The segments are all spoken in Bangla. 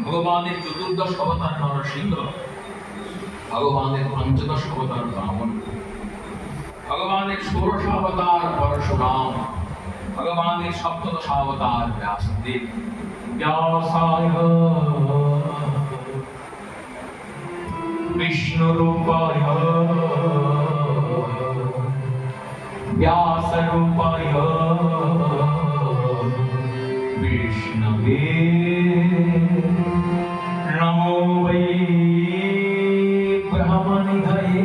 ভগবানের চতুর্দশ অবতার নরসিংহ, ভগবানের পঞ্চদশ অবতার রাবণ, ভগবানের ষোড়শ অবতার পরশুরাম, ভগবানের সপ্তদশ অবতার ব্যাসদেব। ব্যাসায় বিষ্ণুরূপায় व्यासरूपाय विष्णवे नमो वै ब्रह्मनिधये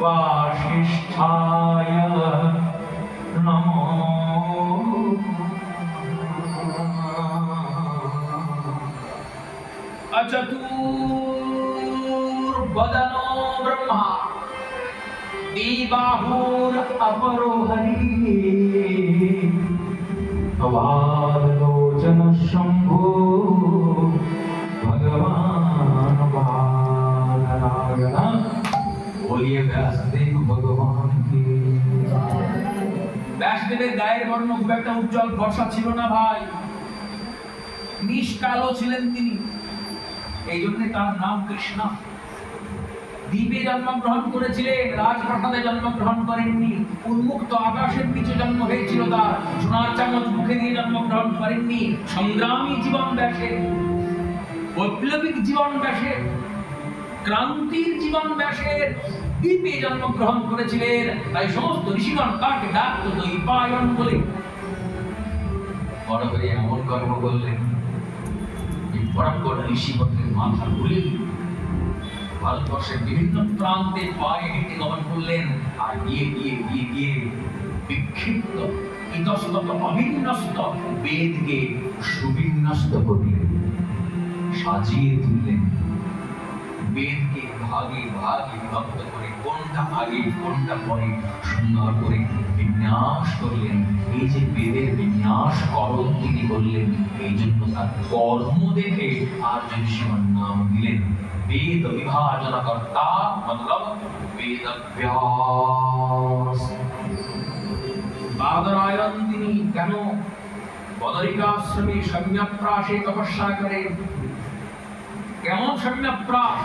वासिष्ठाय नमो अचतुर्वदनो ब्रह्मा द्विबाहुर अपरो हरि अवालोचन शंभो भगवान बालनारायण। बोलिए व्यासदेव भगवान की। ব্যাসদেবের গায়ের বর্ণ খুব একটা উজ্জ্বল ফর্সা ছিল না ভাই, নিষ্কালো ছিলেন তিনি, এই জন্য তার নাম কৃষ্ণ। দ্বীপে জন্মগ্রহণ করেছিলেন, রাজপ্রাসাদে জন্মগ্রহণ করেননি, উন্মুক্ত আকাশের নিচে জন্ম হয়েছিল তার, সোনার চামচ মুখে দিয়ে জন্মগ্রহণ করেননি। সংগ্রামী জীবন ব্যাসের, বৈপ্লবিক জীবন ব্যাসের, ক্রান্তির জীবন ব্যাসের দ্বীপে জন্মগ্রহণ করেছিলেন। তাই সমস্ত ঋষিগণ তাকে ডাকত দ্বৈপায়ন বলে। বড় করে এমন কর্ম করলেন, বরাবর ঋষিগণের মাথা ঘুরে ভারতবর্ষের বিভিন্ন প্রান্তে পায়ে হেঁটে গমন করলেন। আর গিয়ে গিয়ে গিয়ে গিয়ে বিক্ষিপ্ত ইতস্তত অবিন্যস্ত বেদকে সুবিন্যস্ত করলেন, সাজিয়ে তুললেন। বেদকে ভাগে ভাগে বিভক্ত করে কোনটা আগে কোনটা পরে সুন্দর করে বিন্যাস করলেন। এই যে বেদের বিন্যাস করণ তিনি করলেন, এই জন্য তার কর্ম দেখে আর্য ঋষিগণ নাম দিলেন वेद विभाजन कर्ता, मतलब वेद व्यास। बादरायण তিনি কেন বদরিকাশ্রমে সম্যকপ্রাসে তপস্যা করেন? কেমন সম্যকপ্রাস?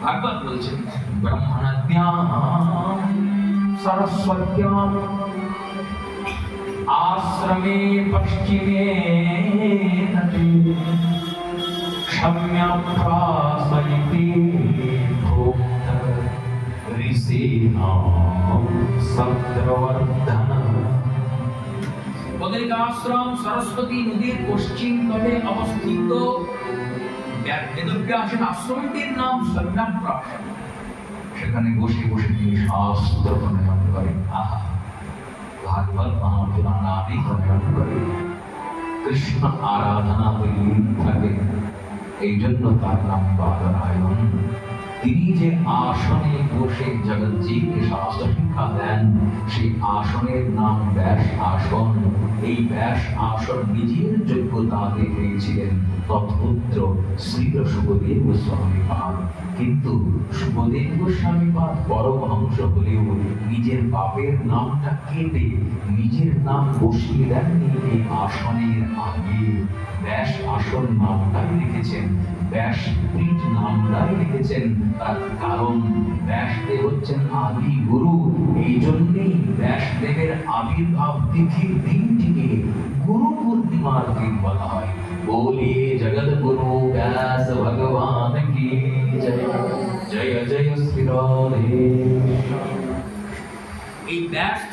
ভাগবত বলছেন ব্রহ্মণদ্যাম সরস্বত্যাম आश्रमे पश्चिमे तटे सम्यक्प्रासयति भोक्ता ऋषीणां सत्रवर्धन। বদরিকাশ্রম সরস্বতী নদীর পশ্চিম তটে অবস্থিত। বেদব্যাসের আশ্রমটির নাম সম্যকপ্রাস। সেখানে বসে বসে তিনি শাস্ত্র প্রণয়ন করেন। আহা, ভাগবত মহাপুরাণ আদি প্রণয়ন করেন, কৃষ্ণ আরাধনা হইলেই থাকে। এই জন্য তার নাম বাদরায়ণ। তিনি যে আসনে বসে জগৎজীবকে শাস্ত্র শিক্ষা দেন, সেই আসনের নাম ব্যাস আসন। এই ব্যাস আসন নিজের যোগ্যতাতে পেয়েছিলেন তৎপুত্র শ্রী সুখদেব গোস্বামীপাদ। কিন্তু সুখদেব গোস্বামীপাদ পরমহংস হলেও নিজের বাপের নামটা কেটে নিজের নাম বসিয়ে দেননি এই আসনের আগে। ব্যাস আসন নামটাই লিখেছেন, ব্যাসপীঠ নামটাই লিখেছেন। তার কারণ ব্যাসদেব হচ্ছেন আদি গুরু। এই জন্যই ব্যাসদেবের আবির্ভাব তিথির দিনটিকে গুরু পূর্ণিমার দিন বলা হয়। बोलिए जगत गुरु व्यास भगवान की जय। जय जय श्री राधे। এই ব্যাস